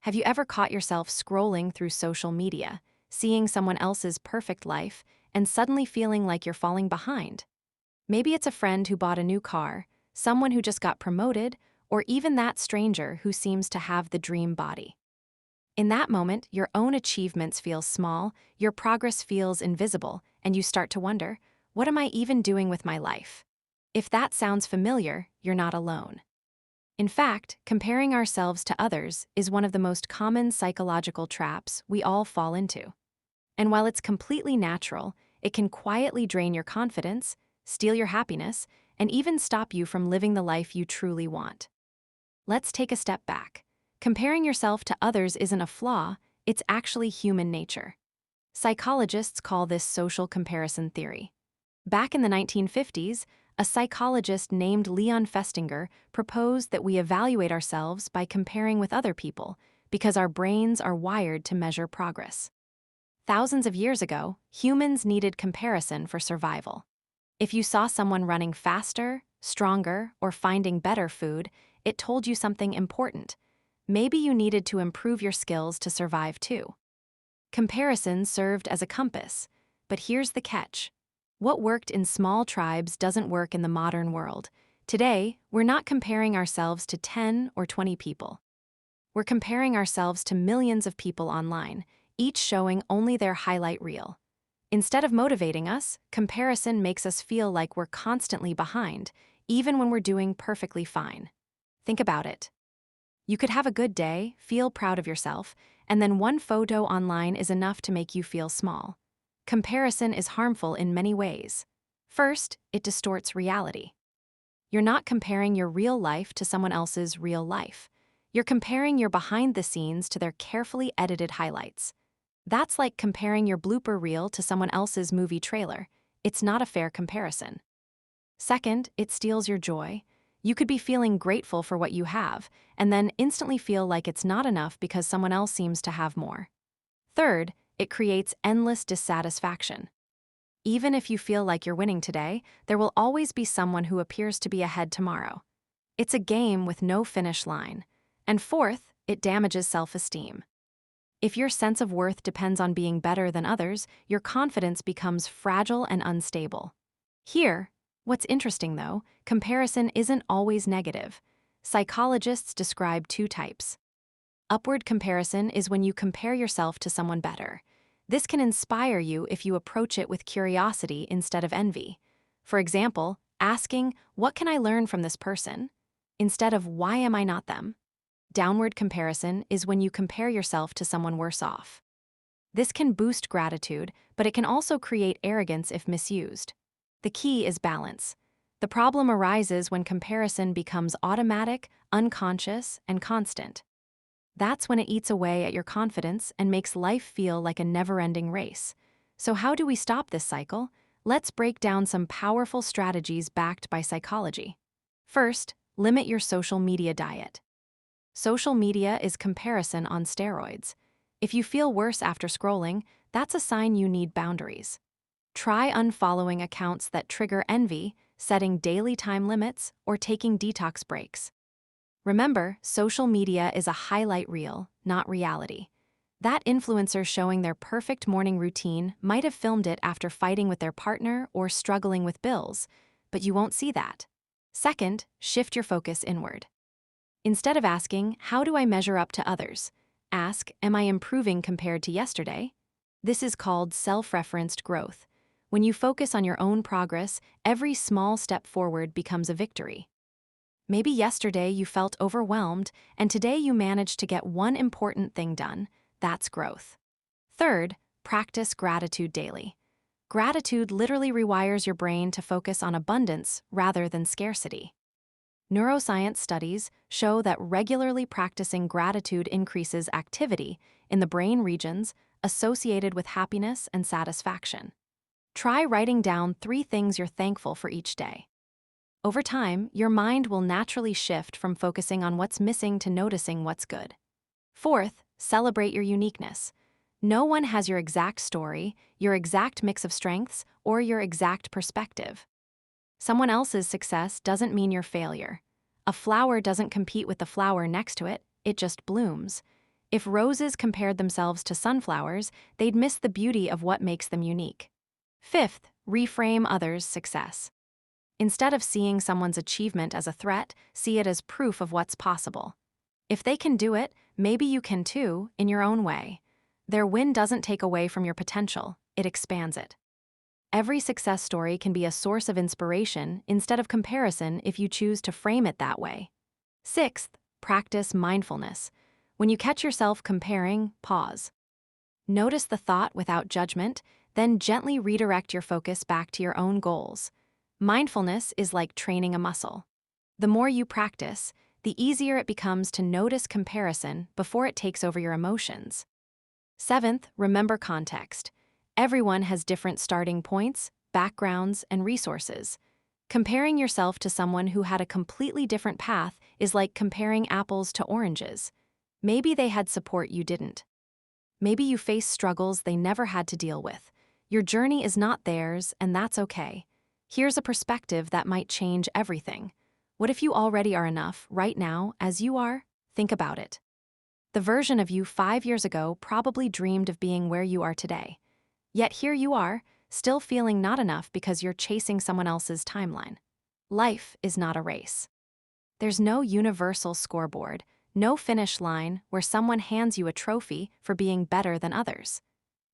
Have you ever caught yourself scrolling through social media, seeing someone else's perfect life, and suddenly feeling like you're falling behind? Maybe it's a friend who bought a new car, someone who just got promoted, or even that stranger who seems to have the dream body. In that moment, your own achievements feel small, your progress feels invisible, and you start to wonder, what am I even doing with my life? If that sounds familiar, you're not alone. In fact, comparing ourselves to others is one of the most common psychological traps we all fall into. And while it's completely natural, it can quietly drain your confidence, steal your happiness, and even stop you from living the life you truly want. Let's take a step back. Comparing yourself to others isn't a flaw, it's actually human nature. Psychologists call this social comparison theory. Back in the 1950s, a psychologist named Leon Festinger proposed that we evaluate ourselves by comparing with other people because our brains are wired to measure progress. Thousands of years ago, humans needed comparison for survival. If you saw someone running faster, stronger, or finding better food, it told you something important. Maybe you needed to improve your skills to survive too. Comparison served as a compass, but here's the catch. What worked in small tribes doesn't work in the modern world. Today, we're not comparing ourselves to 10 or 20 people. We're comparing ourselves to millions of people online, each showing only their highlight reel. Instead of motivating us, comparison makes us feel like we're constantly behind, even when we're doing perfectly fine. Think about it. You could have a good day, feel proud of yourself, and then one photo online is enough to make you feel small. Comparison is harmful in many ways. First, it distorts reality. You're not comparing your real life to someone else's real life. You're comparing your behind the scenes to their carefully edited highlights. That's like comparing your blooper reel to someone else's movie trailer. It's not a fair comparison. Second, it steals your joy. You could be feeling grateful for what you have, and then instantly feel like it's not enough because someone else seems to have more. Third, it creates endless dissatisfaction. Even if you feel like you're winning today, there will always be someone who appears to be ahead tomorrow. It's a game with no finish line. And fourth, it damages self-esteem. If your sense of worth depends on being better than others, your confidence becomes fragile and unstable. Here, what's interesting though, comparison isn't always negative. Psychologists describe two types. Upward comparison is when you compare yourself to someone better. This can inspire you if you approach it with curiosity instead of envy. For example, asking, "What can I learn from this person?" instead of, "Why am I not them?" Downward comparison is when you compare yourself to someone worse off. This can boost gratitude, but it can also create arrogance if misused. The key is balance. The problem arises when comparison becomes automatic, unconscious, and constant. That's when it eats away at your confidence and makes life feel like a never-ending race. So how do we stop this cycle? Let's break down some powerful strategies backed by psychology. First, limit your social media diet. Social media is comparison on steroids. If you feel worse after scrolling, that's a sign you need boundaries. Try unfollowing accounts that trigger envy, setting daily time limits, or taking detox breaks. Remember, social media is a highlight reel, not reality. That influencer showing their perfect morning routine might have filmed it after fighting with their partner or struggling with bills, but you won't see that. Second, shift your focus inward. Instead of asking, "How do I measure up to others?" ask, "Am I improving compared to yesterday?" This is called self-referenced growth. When you focus on your own progress, every small step forward becomes a victory. Maybe yesterday you felt overwhelmed, and today you managed to get one important thing done. That's growth. Third, practice gratitude daily. Gratitude literally rewires your brain to focus on abundance rather than scarcity. Neuroscience studies show that regularly practicing gratitude increases activity in the brain regions associated with happiness and satisfaction. Try writing down 3 things you're thankful for each day. Over time, your mind will naturally shift from focusing on what's missing to noticing what's good. Fourth, celebrate your uniqueness. No one has your exact story, your exact mix of strengths, or your exact perspective. Someone else's success doesn't mean your failure. A flower doesn't compete with the flower next to it, it just blooms. If roses compared themselves to sunflowers, they'd miss the beauty of what makes them unique. Fifth, reframe others' success. Instead of seeing someone's achievement as a threat, see it as proof of what's possible. If they can do it, maybe you can too, in your own way. Their win doesn't take away from your potential, it expands it. Every success story can be a source of inspiration instead of comparison if you choose to frame it that way. Sixth, practice mindfulness. When you catch yourself comparing, pause. Notice the thought without judgment, then gently redirect your focus back to your own goals. Mindfulness is like training a muscle. The more you practice, the easier it becomes to notice comparison before it takes over your emotions. Seventh, remember context. Everyone has different starting points, backgrounds, and resources. Comparing yourself to someone who had a completely different path is like comparing apples to oranges. Maybe they had support you didn't. Maybe you face struggles they never had to deal with. Your journey is not theirs, and that's okay. Here's a perspective that might change everything. What if you already are enough, right now, as you are? Think about it. The version of you 5 years ago probably dreamed of being where you are today. Yet here you are, still feeling not enough because you're chasing someone else's timeline. Life is not a race. There's no universal scoreboard, no finish line where someone hands you a trophy for being better than others.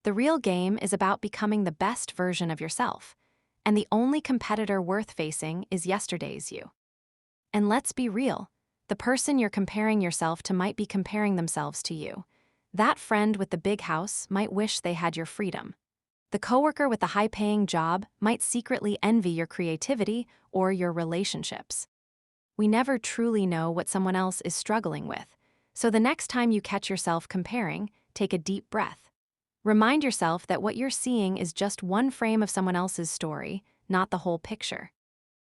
The real game is about becoming the best version of yourself, and the only competitor worth facing is yesterday's you. And let's be real, the person you're comparing yourself to might be comparing themselves to you. That friend with the big house might wish they had your freedom. The coworker with the high-paying job might secretly envy your creativity or your relationships. We never truly know what someone else is struggling with, so the next time you catch yourself comparing, take a deep breath. Remind yourself that what you're seeing is just one frame of someone else's story, not the whole picture.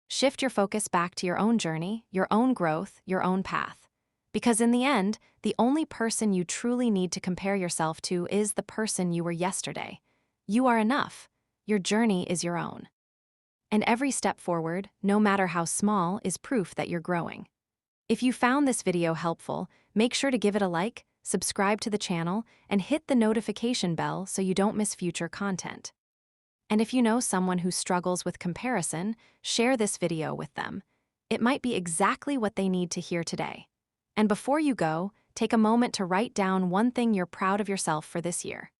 Shift your focus back to your own journey, your own growth, your own path. Because in the end, the only person you truly need to compare yourself to is the person you were yesterday. You are enough. Your journey is your own. And every step forward, no matter how small, is proof that you're growing. If you found this video helpful, make sure to give it a like, subscribe to the channel, and hit the notification bell so you don't miss future content. And if you know someone who struggles with comparison, share this video with them. It might be exactly what they need to hear today. And before you go, take a moment to write down one thing you're proud of yourself for this year.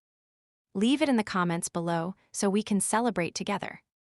Leave it in the comments below so we can celebrate together.